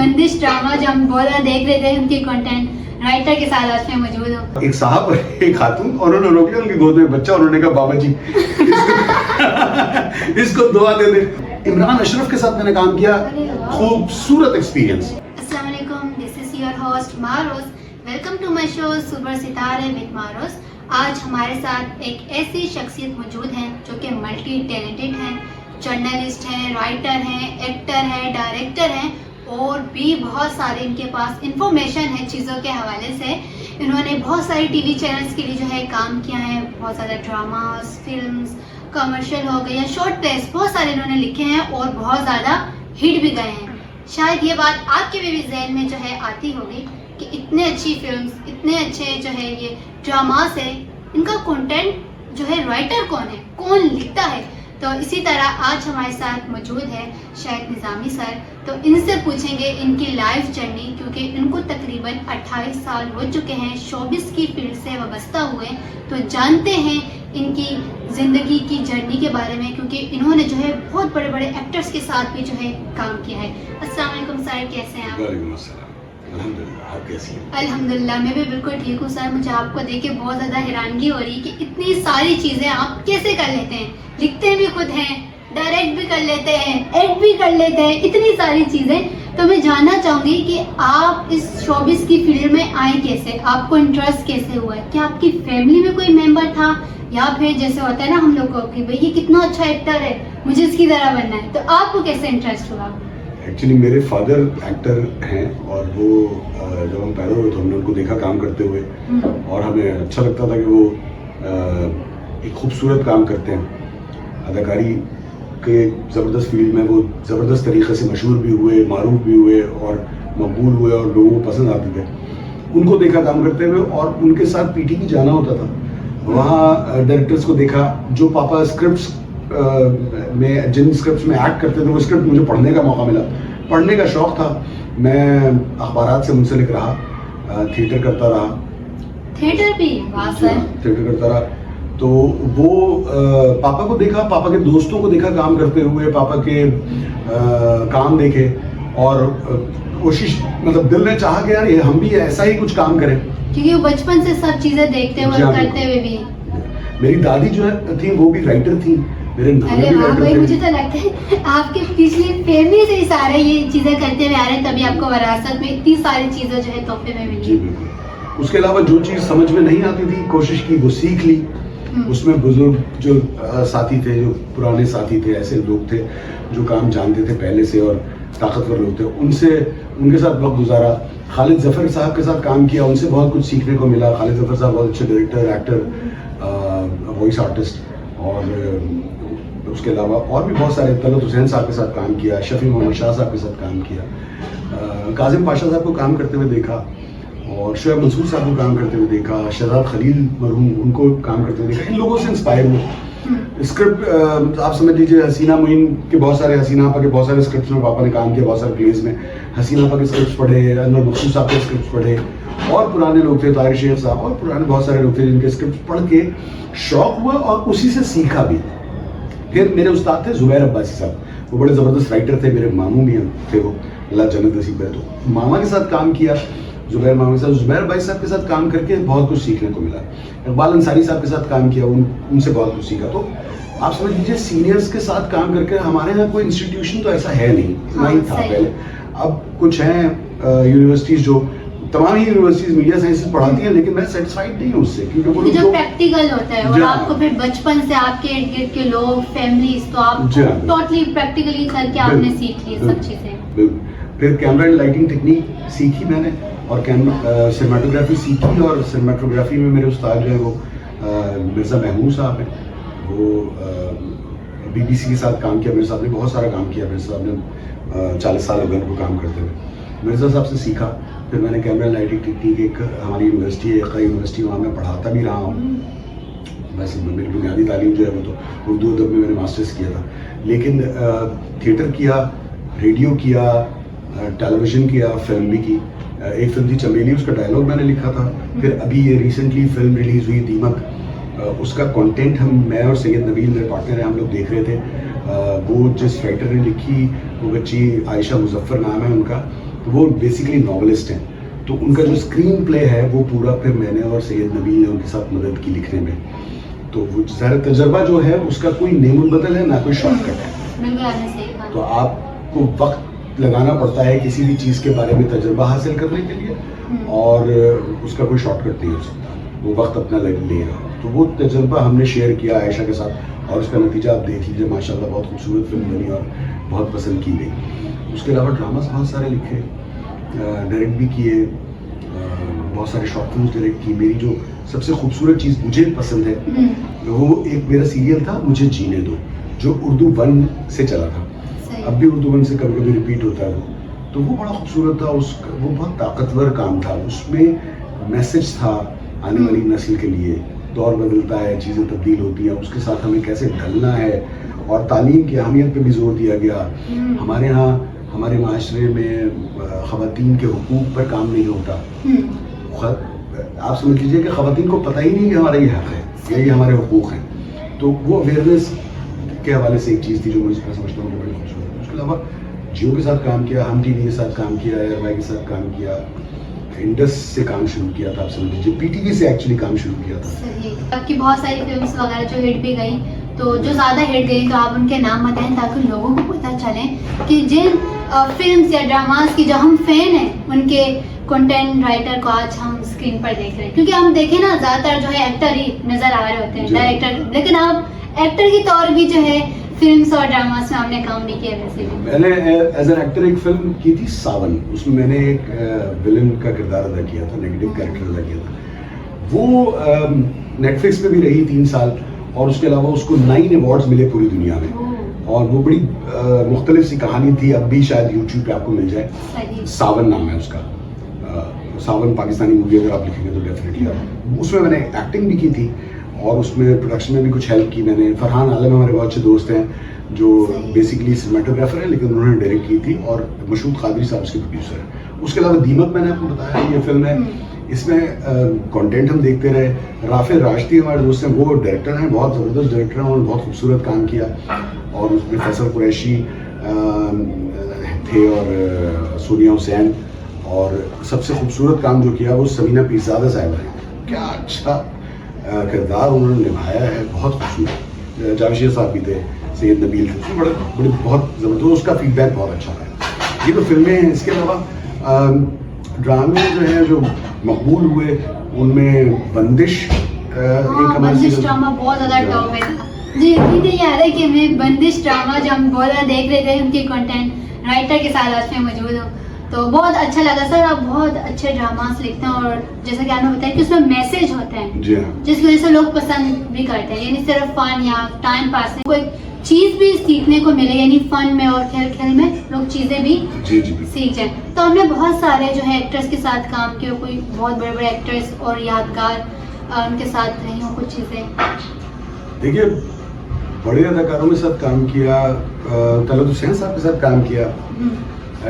बंदिश ड्रामा जो हम बहुत ज्यादा देख रहे थे, उनकी कंटेंट राइटर के साथ आज मैं मौजूद हूँ। एक साहब और एक खातून, और उन्होंने रोक लिया उनकी गोद में बच्चा, उन्होंने कहा बाबा जी इसको दुआ दे दे। इमरान अशरफ के साथ मैंने काम किया, खूबसूरत एक्सपीरियंस। अस्सलाम वालेकुम, this is your host Maros. Welcome to my show super सितारे विद मारोस। आज हमारे साथ एक ऐसी शख्सियत मौजूद हैं जो कि मल्टी टैलेंटेड हैं, जर्नलिस्ट हैं, राइटर हैं, एक्टर हैं, डायरेक्टर हैं और भी बहुत सारे इनके पास इंफॉर्मेशन है चीज़ों के हवाले से। इन्होंने बहुत सारी टीवी चैनल्स के लिए जो है काम किया है, बहुत ज़्यादा ड्रामास, फिल्म्स, कमर्शियल हो गए या शॉर्ट प्लेस, बहुत सारे इन्होंने लिखे हैं और बहुत ज़्यादा हिट भी गए हैं। शायद ये बात आपके भी जहन में जो है आती होगी कि इतने अच्छी फिल्म्स, इतने अच्छे जो है ये ड्रामास है, इनका कंटेंट जो है राइटर कौन है, कौन लिखता है। तो इसी तरह आज हमारे साथ मौजूद है शाहिद निज़ामी सर। तो इनसे पूछेंगे इनकी लाइफ जर्नी, क्योंकि इनको तकरीबन 28 साल हो चुके हैं शोबिस की फील्ड से वाबस्ता हुए। तो जानते हैं इनकी ज़िंदगी की जर्नी के बारे में, क्योंकि इन्होंने जो है बहुत बड़े बड़े एक्टर्स के साथ भी जो है काम किया है। अस्सलाम वालेकुम सर, कैसे हैं आप? वालेकुम अस्सलाम, अल्हम्दुलिल्लाह, आप कैसी हैं? अल्हम्दुलिल्लाह, मैं भी बिल्कुल ठीक हूँ सर। मुझे आपको देख के बहुत ज़्यादा हैरानगी हो रही है कि इतनी सारी चीज़ें आप कैसे कर लेते हैं। लिखते भी खुद हैं, डायरेक्ट भी कर लेते हैं, एक्ट भी कर लेते हैं, इतनी सारी चीज़ें। तो मैं जानना चाहूँगी कि आप इस शोबिस की फील्ड में आए कैसे, आपको इंटरेस्ट कैसे हुआ है? क्या आपकी फैमिली में कोई मेंबर था, या फिर जैसे होता है ना हम लोग को कि भाई ये कितना अच्छा एक्टर है, मुझे इसकी तरह बनना है, तो आपको कैसे इंटरेस्ट हुआ? एक्चुअली मेरे फादर एक्टर हैं और वो जब हम पैदा हुए तो हमने उनको देखा काम करते हुए और हमें अच्छा लगता था कि वो एक खूबसूरत काम करते हैं। अदाकारी के ज़बरदस्त फील्ड में वो ज़बरदस्त तरीक़े से मशहूर भी हुए, मारूफ भी हुए और मकबूल हुए और लोगों को पसंद आते थे। उनको देखा काम करते हुए और उनके साथ पीटी भी जाना होता था। वहाँ डायरेक्टर्स को देखा जो पापा स्क्रिप्ट्स में, जिन स्क्रिप्ट्स में एक्ट करते थे, वो स्क्रिप्ट मुझे पढ़ने का मौका मिला। पढ़ने का शौक़ था, मैं अखबारात से मुंसलिक रहा, थिएटर करता रहा। थिएटर भी? वाह सर। थिएटर करता रहा तो वो पापा को देखा, पापा के दोस्तों को देखा काम करते हुए, पापा के काम देखे और कोशिश, मतलब दिल ने चाहा कि यार ये हम भी ऐसा ही कुछ काम करें, क्योंकि वो बचपन से सब चीजें देखते हुए और करते हुए भी। मेरी दादी जो है थी वो भी राइटर थी, मेरे नाना भी राइटर थे। मुझे तो लगता है आपके पिछली फैमिली से ही सारे ये चीजें करते हुए आ रहे हैं, तभी आपको विरासत में इतनी सारी चीजें जो है तोहफे में मिली। जी बिल्कुल। उसके अलावा जो चीज़ समझ में नहीं आती थी, कोशिश की, वो सीख ली। उसमें बुजुर्ग जो साथी थे, जो पुराने साथी थे, ऐसे लोग थे जो काम जानते थे पहले से और ताकतवर लोग थे, उनके साथ वक्त गुजारा। खालिद जफ़र साहब के साथ काम किया, उनसे बहुत कुछ सीखने को मिला। खालिद जफ़र साहब बहुत अच्छे डायरेक्टर, एक्टर, वॉइस आर्टिस्ट। और उसके अलावा और भी बहुत सारे, तलत हुसैन साहब के साथ काम किया, शफी मोहम्मद शाह साहब के साथ काम किया, काजिम पाशा साहब को काम करते हुए देखा और शोएब मंसूर साहब को काम करते हुए देखा, शहजाद खलील मरहूम उनको काम करते हुए देखा। इन लोगों से इंस्पायर हुआ। स्क्रिप्ट आप समझ लीजिए, हसीना मोइन के बहुत सारे, हसीना आपा के बहुत सारे स्क्रिप्ट्स में पापा ने काम किया, बहुत सारे प्लेज में हसीना आपा के स्क्रिप्ट्स पढ़े, अनवर मकसूद साहब के स्क्रिप्ट्स पढ़े और पुराने लोग थे, ताहिर शेख साहब और पुराने बहुत सारे लोग थे जिनके स्क्रिप्ट्स पढ़ के शौक हुआ और उसी से सीखा भी। फिर मेरे उस्ताद थे ज़ुबैर अब्बासी साहब, वो बड़े ज़बरदस्त राइटर थे, मेरे मामू भी थे, वो अल्लाह जन्नत नसीब करे। तो मामा के साथ काम किया, ज़ुबैर मामा के साथ, ज़ुबैर भाई साहब के साथ काम करके बहुत कुछ सीखने को मिला। इकबाल अंसारी साहब के साथ काम किया, उनसे बहुत कुछ सीखा। तो आप समझ लीजिए सीनियर्स के साथ काम करके, हमारे यहाँ कोई इंस्टीट्यूशन तो ऐसा है नहीं, नहीं था पहले। अब कुछ हैं यूनिवर्सिटीज़, जो तमाम ही यूनिवर्सिटीज़ मीडिया साइंसेस पढ़ाती हैं, लेकिन मैं सेटिस्फाइड नहीं हूँ उससे, क्योंकि वो जो प्रैक्टिकल होता है और आपको फिर बचपन से आपके इर्द गिर्द के लोग, फैमिलीज, तो आप टोटली प्रैक्टिकली करके आपने सीख ली सब चीज़ें। फिर कैमरा एंड लाइटिंग टेक्निक सीखी मैंने और सिनेमाटोग्राफी सीखी। और सिनेमाटोग्राफी में मेरे उस्ताद जो है वो मिर्ज़ा महमूद साहब हैं, वो BBC के साथ काम किया, मेरे साथ ने बहुत सारा काम किया। मेरे साहब ने 40 साल हो गए उनको काम करते हुए। मिर्ज़ा साहब से सीखा। फिर मैंने कैमरा एंड लाइटिंग टेक्निक, एक हमारी यूनिवर्सिटी है इक़रा यूनिवर्सिटी, वहाँ मैं पढ़ाता भी रहा हूँ। वैसे मेरी बुनियादी तालीम जो है वो तो उर्दू अदब में मैंने मास्टर्स किया था, लेकिन थिएटर किया, रेडियो किया, टेलीविज़न किया, फिल्म भी की। एक फिल्म थी चमेली, उसका डायलॉग मैंने लिखा था। फिर अभी ये रिसेंटली फिल्म रिलीज़ हुई दीमक, उसका कंटेंट मैं और सैयद नबील मेरे पार्टनर हैं, हम लोग देख रहे थे। वो जिस राइटर ने लिखी, वो बच्ची आयशा मुजफ्फर नाम है उनका, तो वो बेसिकली नॉवलिस्ट हैं, तो उनका जो स्क्रीन प्ले है वो पूरा फिर मैंने और सैयद नबील ने उनके साथ मदद की लिखने में। तो वो सारा तजर्बा जो है उसका कोई नेमुल बदल है ना कोई शॉर्टकट है। बिल्कुल आपने सही कहा। तो आपको वक्त लगाना पड़ता है किसी भी चीज़ के बारे में तजर्बा हासिल करने के लिए, और उसका कोई शॉर्टकट नहीं हो सकता, वो वक्त अपना लेगा। तो वो तजर्बा हमने शेयर किया आयशा के साथ, और उसका नतीजा आप देख लीजिए, माशाल्लाह बहुत खूबसूरत फिल्म बनी और बहुत पसंद की गई। उसके अलावा ड्रामास बहुत सारे लिखे, डायरेक्ट भी किए, बहुत सारे शॉर्ट फिल्म डायरेक्ट की। मेरी जो सबसे खूबसूरत चीज़ मुझे पसंद है वो एक मेरा सीरियल था मुझे जीने दो, जो उर्दू 1 से चला था, अब भी उर्दू 1 से कभी कभी रिपीट होता है वो। तो वो बड़ा खूबसूरत था, वो बहुत ताकतवर काम था, उसमें मैसेज था आने वाली नस्ल के लिए। दौर बदलता है, चीज़ें तब्दील होती हैं, उसके साथ हमें कैसे ढलना है, और तालीम की अहमियत पे भी जोर दिया गया। हमारे यहाँ हमारे माशरे में ख़वातीन के हुकूक पर काम नहीं होता। आप समझ लीजिए कि ख़वातीन को पता ही नहीं कि हमारा ये हक़ है या ये हमारे हुकूक हैं। तो वो अवेयरनेस के हवाले से एक चीज़ थी जो मुझे समझता हूँ बड़ी खूबसूरत है। उसके अलावा जियो के साथ काम किया, हम टीवी के साथ काम किया, एयरवाई के साथ काम किया, इंडस से काम शुरू किया था, आप समझ लीजिए पीटीवी से एक्चुअली काम शुरू किया था। सही। आपकी बहुत सारी फिल्म्स वगैरह जो हिट भी गई, तो जो ज़्यादा हिट गई तो आप उनके नाम बताएं ताकि लोगों को पता चले कि जिन फिल्म्स या ड्रामास की जो हम फैन हैं उनके कंटेंट राइटर को आज हम स्क्रीन पर देख रहे हैं। क्योंकि हम देखें ना, ज़्यादातर जो है एक्टर ही नज़र आ रहे होते हैं, डायरेक्टर, लेकिन आप एक्टर के तौर भी जो है फिल्म्स और ड्रामास में आपने काम भी किया। वैसे भी मैंने एज एन एक्टर एक फिल्म की थी सावन, उसमें मैंने एक विलन का किरदार अदा किया था, नेगेटिव कैरेक्टर अदा किया था। वो नेटफ्लिक्स पे भी रही 3 साल, और उसके अलावा उसको 9 अवार्ड्स मिले पूरी दुनिया में, और वो बड़ी मुख्तलिफ सी कहानी थी। अब भी शायद यूट्यूब पे आपको मिल जाए, सावन नाम है उसका। सावन पाकिस्तानी मूवी अगर आप लिखेंगे तो डेफिनेटली आप, उसमें मैंने एक्टिंग भी की थी और उसमें प्रोडक्शन में भी कुछ हेल्प की मैंने। फरहान आलम हमारे बहुत अच्छे दोस्त हैं जो बेसिकली सिनेमेटोग्राफर है, लेकिन उन्होंने डायरेक्ट की थी, और मशहूद कादरी साहब उसके प्रोड्यूसर हैं। उसके अलावा दीमक मैंने आपको बताया ये फिल्म है, इसमें कंटेंट हम देखते रहे। राफे राशदी हमारे दोस्त हैं, वो डायरेक्टर हैं, बहुत ज़बरदस्त डायरेक्टर हैं, उन्होंने बहुत खूबसूरत काम किया। और उसमें फैसल कुरैशी थे और सोनिया हुसैन, और सबसे खूबसूरत काम जो किया वो समीना पीरज़ादा साहिबा है। क्या अच्छा किरदार उन्होंने निभाया है, बहुत खूबसूरत। जावेद साहब भी थे, सैयद नबील थे, तो बड़े बहुत ज़बरदस्त, उसका फीडबैक बहुत अच्छा है। ये तो फिल्में हैं। इसके अलावा ड्रामे जो हैं जो मकबूल हुए उनमें बंदिश बंदिश ड्रामा बहुत ज़्यादा टॉप है जी। मुझे याद है कि मैं बंदिश ड्रामा जो हम बहुत ज़्यादा देख रहे थे, उनके कंटेंट राइटर के साथ आज में मौजूद हूँ, तो बहुत अच्छा लगा। सर आप बहुत अच्छे ड्रामास लिखते हैं, और जैसा कि आपने बताया कि उसमें मैसेज होते हैं जिसकी वजह से लोग पसंद भी करते हैं, यानी सिर्फ फन या टाइम पास नहीं, कोई चीज़ भी सीखने को मिले, यानी फन में और खेल खेल में लोग चीज़ें भी सीख जाएं। तो हमने बहुत सारे जो है एक्टर्स के साथ काम किया, कोई बहुत बड़े बड़े एक्टर्स और यादगार उनके साथ रही हो कुछ चीज़ें। देखिए, बड़े अदाकारों के साथ काम किया, तलत हुसैन साहब के साथ काम किया,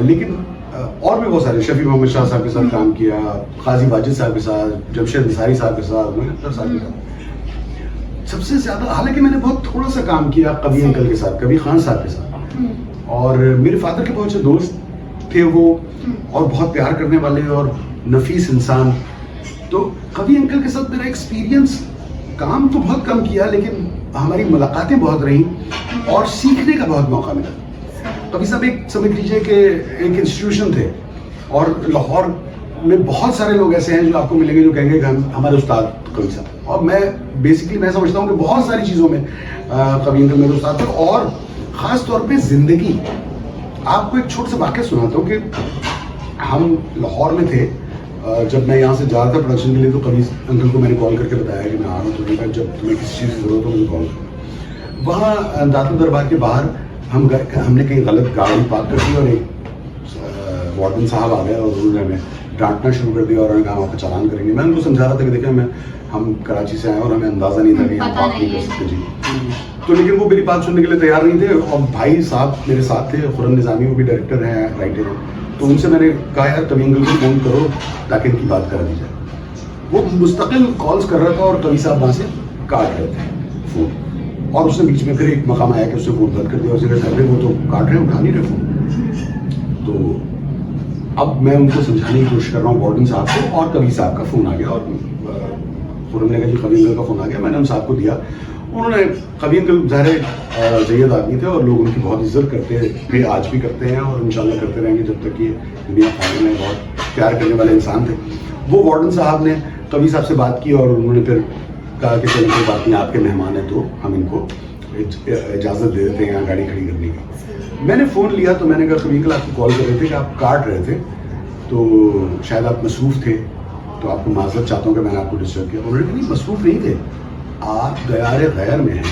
लेकिन और भी बहुत सारे, शफी मोहम्मद शाह साहब के साथ काम किया, काजी वाजिद साहब के साथ, जमशेद अंसारी साहब के साथ, अख्तर साहब के साथ। सबसे ज़्यादा, हालांकि मैंने बहुत थोड़ा सा काम किया कभी अंकल के साथ, कभी खान साहब के साथ, और मेरे फादर के बहुत अच्छे दोस्त थे वो, और बहुत प्यार करने वाले और नफीस इंसान। तो कभी अंकल के साथ मेरा एक्सपीरियंस, काम तो बहुत कम किया, लेकिन हमारी मुलाकातें बहुत रहीं और सीखने का बहुत मौका मिला। कभी साहब एक समझ लीजिए कि एक इंस्टीट्यूशन थे, और लाहौर में बहुत सारे लोग ऐसे हैं जो आपको मिलेंगे जो कहेंगे कि हम हमारे उस्ताद कवि साहब। और मैं बेसिकली मैं समझता हूँ कि बहुत सारी चीज़ों में कवि अंकल मेरे उस्ताद थे, और ख़ास तौर पे ज़िंदगी। आपको एक छोटा सा वाक़या सुनाता हूँ कि हम लाहौर में थे, जब मैं यहाँ से जा रहा था प्रोडक्शन के लिए, तो कवि अंकल को मैंने कॉल करके बताया कि मैं आ रहा हूँ, तो उन्होंने कहा जब तुम्हें किसी चीज़ की ज़रूरत हो मुझे कॉल करो। वहाँ दाता दरबार के बाहर हमने कहीं गलत गाड़ी पार्क कर दी, और एक वार्डन साहब आ गए और उन्होंने हमें डांटना शुरू कर दिया, और उन्होंने कहा हम आपका चालान करेंगे। मैं उनको समझा रहा था कि देखिए हम कराची से आए और हमें अंदाज़ा नहीं था कि हम बात नहीं कर सकते जी। तो लेकिन वो मेरी बात सुनने के लिए तैयार नहीं थे, और भाई साहब मेरे साथ थे, खुरम निज़ामी, वो भी डायरेक्टर हैं, राइटर हैं। तो उनसे मैंने कहा यार कवि अंकल को फ़ोन करो ताकि इनकी बात करा दी जाए। वो मुस्तकिल कॉल्स कर रहा था और कवि साहब वहाँ से काट रहे थे फ़ोन, और उसने बीच में फिर एक मकाम आया कि उसने फ़ोन बंद कर दिया, और उसने कहा वो तो काट रहे हैं, उठा नहीं रहे फ़ोन। तो अब मैं उनको समझाने की कोशिश कर रहा हूँ वार्डन साहब को, और कबीर साहब का फ़ोन आ गया और फ़ौरन लगा जी कबीर अंकल का फ़ोन आ गया। मैंने उन साहब को दिया। उन्होंने कबीर अंकल ज़ाहिर जय्यद आदमी थे और लोग उनकी बहुत इज्जत करते थे, आज भी करते हैं और इंशाल्लाह करते रहेंगे जब तक ये दुनिया कायम है। बहुत प्यार करने वाले इंसान थे वो। वार्डन साहब ने कबीर साहब से बात की और उन्होंने फिर कहा कि चलो कोई बात नहीं, आपके मेहमान हैं तो हम इनको इजाज़त दे देते हैं यहाँ गाड़ी खड़ी करने की। मैंने फ़ोन लिया तो मैंने कहा कबीर अंकल आपको कॉल कर रहे थे कि आप काट रहे थे तो शायद आप मसरूफ़ थे, तो आपको माज़रत चाहता हूँ कि मैंने आपको डिस्टर्ब किया। उन्होंने कहा नहीं मसरूफ़ नहीं थे, आप दयारे गैर में हैं,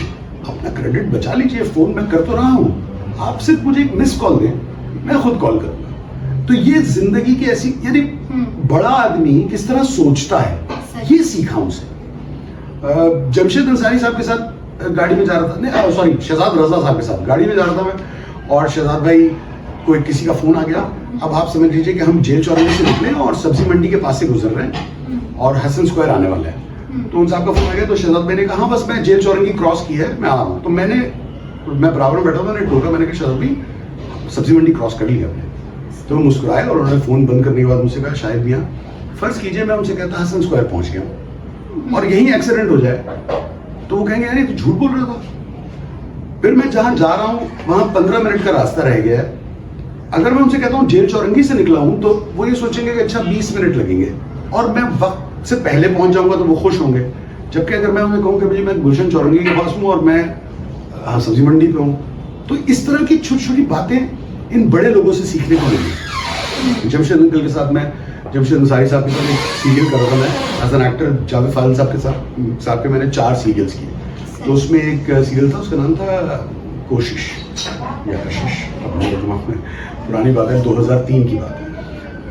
अपना क्रेडिट बचा लीजिए, फ़ोन मैं कर तो रहा हूँ, आप सिर्फ मुझे एक मिस कॉल दें, मैं खुद कॉल करूँगा। तो ये ज़िंदगी की ऐसी, यानी बड़ा आदमी किस तरह सोचता है ये सीखा उनसे। जमशेद अंसारी साहब के साथ गाड़ी में जा रहा था, नहीं सॉरी शहजाद रजा साहब के साथ गाड़ी में जा रहा था मैं, और शहजाद भाई को किसी का फ़ोन आ गया। अब आप समझ लीजिए कि हम जेल चौराहे से निकले और सब्जी मंडी के पास से गुजर रहे हैं और हसन स्क्वायर आने वाला है। तो उन साहब का फ़ोन आ गया तो शहजाद भाई ने कहा हाँ बस मैं जेल चौरंगी क्रॉस की है, मैं आ रहा हूँ। तो मैं बराबर में बैठा, मैंने टोका, मैंने कहा शहजाद भाई सब्जी मंडी क्रॉस कर लिया आपने। तो वो मुस्कुराए और उन्होंने फ़ोन बंद करने के बाद मुझसे कहा शायद भी फ़र्ज़ कीजिए मैं उनसे कहता हसन स्क्वायर पहुँच गया और यहीं एक्सीडेंट हो जाए, तो वो कहेंगे यार तू झूठ बोल रहा था। फिर मैं जहाँ जा रहा हूँ वहाँ 15 मिनट का रास्ता रह गया है। अगर मैं उनसे कहता हूँ जेल चौरंगी से निकला हूँ तो वो ये सोचेंगे कि अच्छा 20 मिनट लगेंगे और मैं वक्त से पहले पहुँच जाऊँगा तो वो खुश होंगे। जबकि अगर मैं उन्हें कहूँ कि भाई मैं गुलशन चौरंगी के पास हूँ और मैं सब्जी मंडी पे हूँ, तो इस तरह की छोटी छोटी बातें इन बड़े लोगों से सीखने को मिली। जमशेद अंकल के साथ मैं, जमशेद अंसारी साहब के साथ एक सीरियल कर रहा था मैं एज एन एक्टर, जावेद फाजिल साहब के मैंने 4 सीरियल्स किए। तो उसमें एक सीरियल था उसका नाम था कोशिश या कशिश, अब मेरे दिमाग में पुरानी बात है, 2003 की बात है,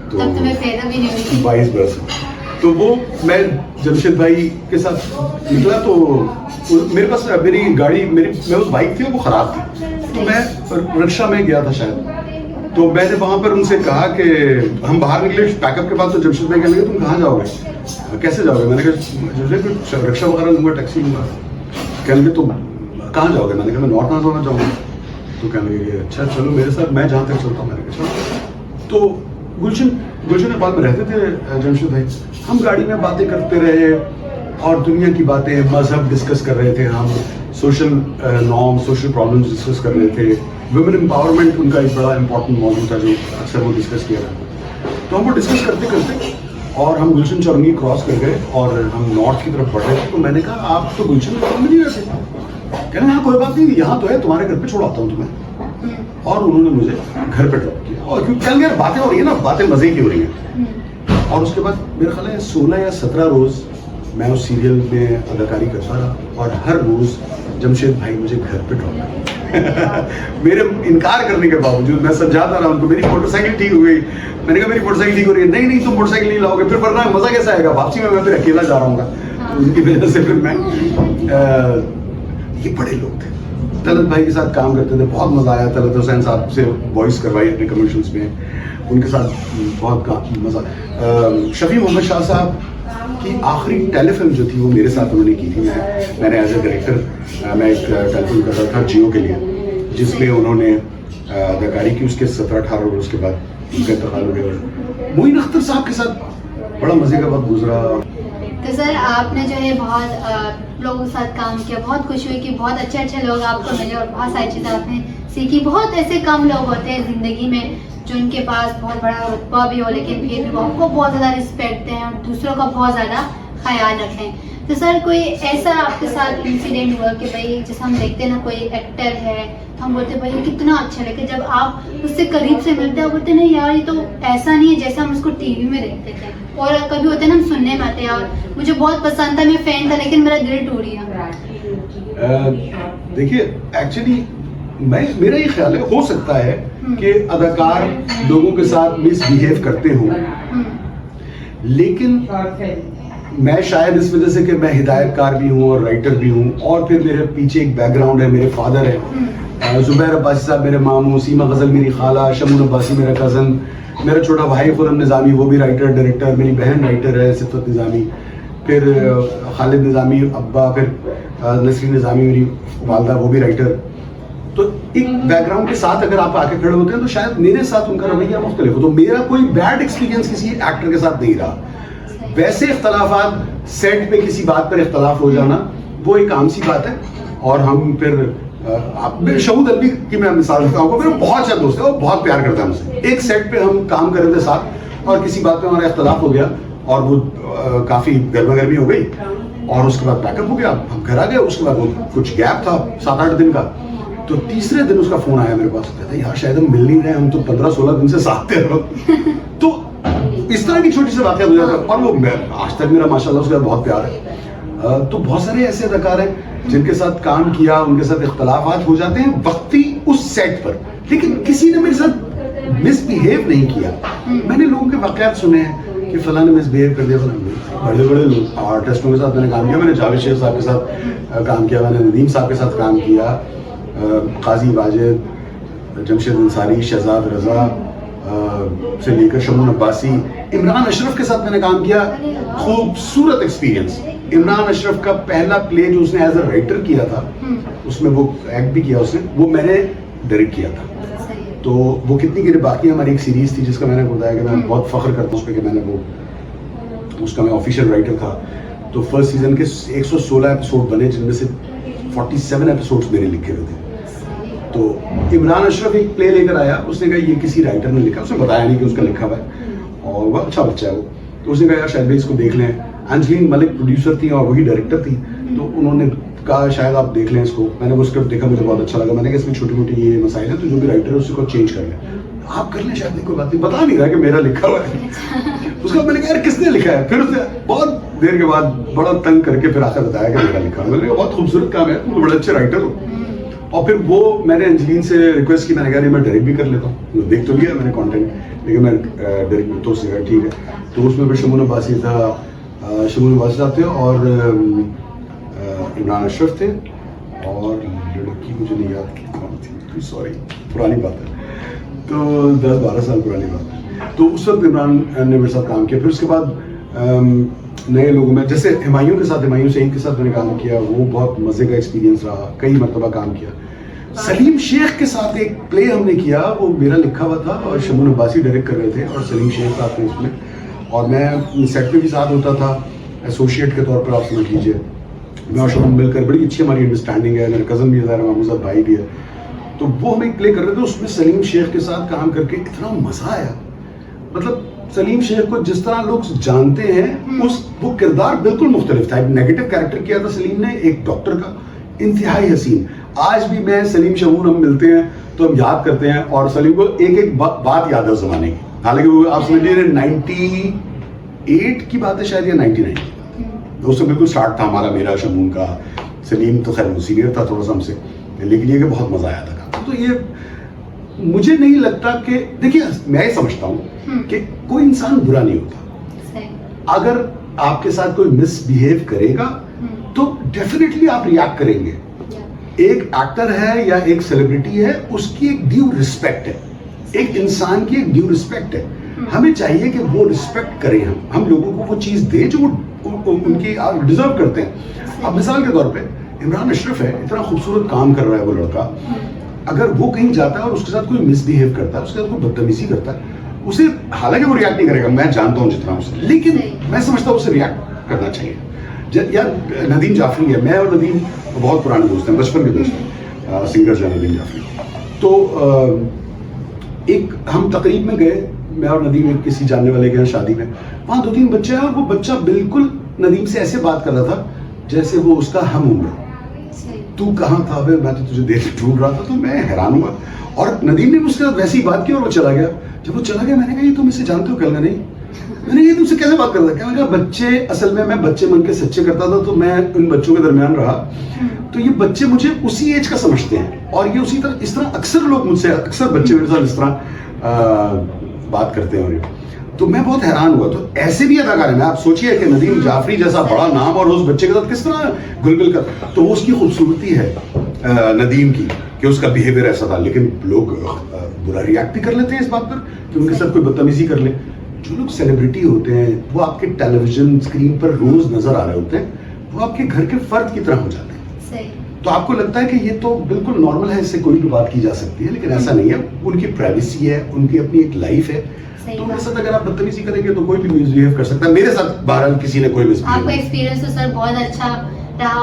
तो तब तुम्हें पैदा भी नहीं हुई थी। 22 बरस। तो वो मैं जमशेद भाई के साथ निकला तो मेरे पास मेरी गाड़ी मैं उस बाइक थी वो ख़राब थी, तो मैं रिक्शा में गया था शायद। तो मैंने वहाँ पर उनसे कहा कि हम बाहर निकले पैकअप के बाद, तो जमशेद भाई कहने लगे तुम कहाँ जाओगे, कैसे जाओगे? मैंने कहा रिक्शा वगैरह लूँगा, टैक्सी लूँगा। कहने लगे तुम कहाँ जाओगे? मैंने कहा मैं नॉर्थ नाज़ोना जाऊँगा। तो कहने लगे अच्छा चलो मेरे साथ, मैं जहाँ तक चलता हूँ। मैंने कहा चलो। तो गुलशन नेपाल में रहते थे जमशेद भाई, हम गाड़ी में बातें करते रहे और दुनिया की बातें, मजहब डिस्कस कर रहे थे हम, social norm, social problems discuss कर रहे थे, वुमेन एम्पावरमेंट उनका एक बड़ा इंपॉर्टेंट मौजू था जो अक्सर वो डिस्कस किया था। तो हम वो डिस्कस करते करते और हम गुलशन चौरंगी क्रॉस कर गए और हम नॉर्थ की तरफ बढ़ रहे थे। तो मैंने कहा आप तो गुलशन में नहीं रहते? कहना हाँ कोई बात नहीं, यहाँ तो है, तुम्हारे घर पे छोड़ाता हूँ तुम्हें। और उन्होंने मुझे घर पे ड्रॉप किया और क्योंकि कल यार बातें हो रही है ना, बातें मजे की हो रही हैं। और उसके बाद मेरा ख्याल है 16 या 17 रोज़ मैं उस सीरियल में अदाकारी करता रहा और हर रोज़ जमशेद भाई मुझे घर पे ड्रॉप किया। मेरे इनकार करने के बावजूद मैं समझाता रहा उनको, मेरी मोटरसाइकिल ठीक हो गई। मैंने कहा मेरी मोटरसाइकिल ठीक हो रही है। नहीं नहीं तुम मोटरसाइकिल नहीं लाओगे, फिर वरना मज़ा कैसा आएगा, वापसी में मैं फिर अकेला जा रहा हूँ। तो उनकी वजह से फिर मैं ये बड़े लोग थे, तलत भाई के साथ काम करते थे, बहुत मज़ा आया। तलत हुसैन साहब से वॉइस करवाई अपने कमर्शियल्स में, उनके साथ बहुत मज़ा। शफी मोहम्मद शाह साहब की आखिरी टेलीफिल्म जो थी वो मेरे साथ उन्होंने की थी। मैंने एज ए डायरेक्टर मैं एक टेलीफिल्म कर रहा था जियो के लिए, जिसमें उन्होंने अदाकारी की। उसके 17-18 रोज़ के बाद उनका इंतकाल हो गया। मोइन अख्तर साहब के साथ बड़ा मज़े का वक्त गुजरा। तो सर आपने जो है बहुत लोगों के साथ काम किया, बहुत खुशी हुई कि बहुत अच्छे अच्छे लोग आपको मिले और बहुत सारी चीज़ें आपने सीखी। बहुत ऐसे कम लोग होते हैं ज़िंदगी में जो उनके पास बहुत बड़ा रुतबा भी हो लेकिन फिर भी वो आपको बहुत ज़्यादा रिस्पेक्ट दें और दूसरों का बहुत ज़्यादा ख्याल रखें। तो सर कोई ऐसा आपके साथ इंसिडेंट हुआ कि भाई जैसे हम देखते हैं ना कोई एक्टर है, हम बोलते हैं भाई कितना अच्छा, लेकिन जब आप उससे करीब से मिलते हैं बोलते हैं नहीं यार ये तो ऐसा नहीं है जैसा हम उसको टीवी में देखते थे। और कभी होते हैं ना हम सुनने में आते हैं और मुझे बहुत पसंद था, मैं फैन था, लेकिन मेरा दिल टूट गया। देखिए एक्चुअली मेरा ये ख्याल है हो सकता है कि अदाकार लोगों के साथ मिसबिहेव करते हों, लेकिन मैं शायद इस वजह से कि मैं हिदायतकार भी हूँ और राइटर भी हूँ और फिर मेरे पीछे एक बैकग्राउंड है, मेरे फादर है जुबैर अब्बासी साहब मेरे मामू, सीमा गजल मेरी खाला, शमून अब्बासी मेरा कज़न, मेरा छोटा भाई खुरम निज़ामी वो भी राइटर डायरेक्टर, मेरी बहन राइटर है सिफ़त निज़ामी, फिर खालिद निज़ामी अब्बा, फिर नसरीन निज़ामी मेरी वालदा वो भी राइटर। तो एक बैकग्राउंड के साथ अगर आप आके खड़े होते हैं तो शायद मेरे साथ उनका रवैया मुख्तलिफ हो। तो मेरा कोई बैड एक्सपीरियंस किसी एक्टर के साथ नहीं रहा। वैसे इख्तलाफात सेट पे किसी बात पर इख्तलाफ हो जाना वो एक आम सी बात है। और हम फिर शहूद अल्वी की मैं मिसाल देता हूँ, मेरे बहुत अच्छा दोस्त है, वो बहुत प्यार करता है मुझसे। एक सेट पे हम काम कर रहे थे साथ और किसी बात पे हमारा इख्तलाफ हो गया और वो काफी गर्मा गर्मी हो गई और उसके बाद पैकअप हो गया, हम घर आ गए। उसके बाद वो कुछ गैप था 7-8 दिन का, तो तीसरे दिन उसका फोन आया मेरे पास, कहता यार शायद हम मिल नहीं रहे, हम तो 15-16 दिन से साथ थे। तो इस तरह की छोटी सी बातें हो जाती है। और वो आज तक मेरा माशाल्लाह उसके साथ बहुत प्यार है। तो बहुत सारे ऐसे अदाकार हैं जिनके साथ काम किया, उनके साथ इख्तलाफात हो जाते हैं वक्ती उस सेट पर, लेकिन किसी ने मेरे साथ मिसबिहेव नहीं किया। मैंने लोगों के वाकयात सुने हैं कि फलां ने मिसबिहेव कर दिया। बड़े बड़े लोग आर्टिस्टों के साथ मैंने काम किया, मैंने जावेद शेख साहब के साथ काम किया, मैंने नदीम साहब के साथ काम किया, काजी वाजिद, जमशेद अंसारी, शहजाद रजा से लेकर शमून अब्बासी, इमरान अशरफ के साथ मैंने काम किया। खूबसूरत एक्सपीरियंस। इमरान अशरफ का पहला प्ले जो उसने एज अ राइटर किया था, उसमें वो एक्ट भी किया उसने, वो मैंने डायरेक्ट किया था। तो वो कितनी गिरे बाकी हमारी एक सीरीज थी जिसका मैंने बताया कि मैं बहुत फख्र करता हूँ उस पर कि मैंने वो उसका मैं ऑफिशियल राइटर था। तो फर्स्ट सीजन के 116 एपिसोड बने जिनमें से 47 एपिसोड्स मेरे लिखे हुए थे। तो इमरान अशरफ एक प्ले लेकर आया, उसने कहा ये किसी राइटर ने लिखा, उसने बताया नहीं कि उसका लिखा हुआ है और वह अच्छा बच्चा है वो। तो उसने कहा यार शायद भाई इसको देख लें। अंजलीन मलिक प्रोड्यूसर थी और वही डायरेक्टर थी, तो उन्होंने कहा शायद आप देख लें इसको। मैंने वो स्क्रिप्ट देखा, मुझे बहुत अच्छा लगा। मैंने कहा इसमें छोटी मोटी ये मसाइल है, तो जो भी राइटर है उसको चेंज कर लें। आप कर लें, शायद नहीं, कोई बात नहीं। बता नहीं रहा कि मेरा लिखा हुआ है। उसका मैंने कहा यार किसने लिखा है? फिर उसने बहुत देर के बाद बड़ा तंग करके फिर आकर बताया कि मेरा लिखा है। मैंने कहा बहुत खूबसूरत काम है, तुम बड़े अच्छे राइटर हो। और फिर वो मैंने अंजलीन से रिक्वेस्ट की, मैंने कहा मैं डायरेक्ट भी कर लेता हूँ। देख तो लिया मैंने कंटेंट, लेकिन मैं डायरेक्ट तो उसने कहा ठीक है। तो उसमें फिर शमून अब्बासी था, शमून अब्बासी साहब थे और इमरान अशरफ थे और लड़की मुझे नहीं याद की कौन थी, सॉरी पुरानी बात है, तो 10-12 साल पुरानी बात है। तो उस वक्त इमरान ने मेरे साथ काम किया। फिर उसके बाद नए लोगों में जैसे हुमायूं के साथ, हुमायूं सईद के साथ मैंने काम किया, वो बहुत मज़े का एक्सपीरियंस रहा, कई मरतबा काम किया। सलीम शेख के साथ एक प्ले हमने किया, वो मेरा लिखा हुआ था और शमून अब्बासी डायरेक्ट कर रहे थे और सलीम शेख साथ थे उसमें, और मैं सेट पे भी साथ होता था एसोसिएट के तौर पर, आप समझ लीजिए। मैं और शमून मिलकर बड़ी अच्छी हमारी अंडरस्टैंडिंग है, मेरा कज़न भी है, मामूज़द भाई भी है। तो वो हम एक प्ले कर रहे थे, उसमें सलीम शेख के साथ काम करके इतना मज़ा आया। मतलब सलीम शेख को जिस तरह लोग जानते हैं वो किरदार बिल्कुल मुख्तलिफ था। एक नेगेटिव कैरेक्टर किया था सलीम ने, एक डॉक्टर का, इंतहाई हसीन। आज भी मैं सलीम शमून हम मिलते हैं तो हम याद करते हैं और सलीम को एक बात याद है उस जमाने की। हालांकि वो आप समझ लीजिए 98 की बात है शायद या 99, उससे बिल्कुल स्टार्ट था हमारा, मेरा शमून का। सलीम तो खैर सीनियर था थोड़ा सा हमसे, लेकिन ये कि बहुत मजा आया था। तो ये मुझे नहीं लगता कि, देखिए मैं ये समझता हूँ कि कोई इंसान बुरा नहीं होता। अगर आपके साथ कोई मिसबिहेव करेगा तो डेफिनेटली आप रिएक्ट करेंगे। एक एक्टर है या एक सेलिब्रिटी है, उसकी एक ड्यू रिस्पेक्ट है, एक इंसान की एक ड्यू रिस्पेक्ट है। हमें चाहिए कि वो रिस्पेक्ट करें, हम लोगों को वो चीज दें जो वो उनकी डिजर्व करते हैं। अब मिसाल के तौर पे इमरान अशरफ है, इतना खूबसूरत काम कर रहा है वो लड़का, अगर वो कहीं जाता है और उसके साथ कोई मिसबिहेव करता है, उसके साथ कोई बदतमीजी करता है, उसे हालांकि वो रिएक्ट नहीं करेगा, मैं जानता हूँ जितना उसे, लेकिन मैं समझता हूँ उसे रिएक्ट करना चाहिए। यार नदीम जाफरी है, मैं और नदीम बहुत पुराने दोस्त हैं, बचपन के दोस्त हैं, सिंगर जो नदीम जाफरी। तो एक हम तकरीब में गए, मैं और नदीम एक किसी जानने वाले के यहाँ शादी में, वहाँ 2-3 बच्चे हैं और वो बच्चा बिल्कुल नदीम से ऐसे बात कर रहा था जैसे वो उसका हम उम्र। तू कहाँ था बे, मैं तो तुझे देख ढूंढ रहा था। तो मैं हैरान हुआ और नदीम ने उसके साथ वैसी बात की और वो चला गया। जब वो चला गया मैंने कहा ये तुम इससे जानते हो? कहना नहीं। मैंने ये तुमसे कैसे बात करता? क्या? मैंने कहा बच्चे, असल में मैं बच्चे मन के सच्चे करता था, तो मैं उन बच्चों के दरमियान रहा, तो ये बच्चे मुझे उसी एज का समझते हैं और ये उसी तरह, इस तरह अक्सर लोग मुझसे, अक्सर बच्चे मेरे साथ इस तरह बात करते हैं। तो मैं बहुत हैरान हुआ। तो ऐसे भी अदाकार है, आप सोचिए कि नदीम जाफरी जैसा बड़ा नाम और उस बच्चे के साथ किस तरह घुल-मिल कर, तो वो उसकी खूबसूरती है नदीम की कि उसका बिहेवियर ऐसा था। लेकिन लोग बुरा रिएक्ट भी कर लेते हैं इस बात पर कि उनके साथ कोई बदतमीजी कर ले। जो लोग सेलिब्रिटी होते हैं वो आपके टेलीविजन स्क्रीन पर रोज नजर आ रहे होते हैं, वो आपके घर के फर्द की तरह हो जाते हैं। तो आपको लगता है कि ये तो बिल्कुल नॉर्मल है, इससे कोई भी बात की जा सकती है, लेकिन ऐसा नहीं है। उनकी प्राइवेसी है, उनकी अपनी एक लाइफ है। सही तो बात। मेरे साथ अगर आप बदतमीजी करेंगे तो कोई भी मिसबिहेव कर सकता है। मेरे साथ बहरहाल किसी ने कोई आपका मिसबिहेव एक्सपीरियंस तो सर बहुत अच्छा रहा।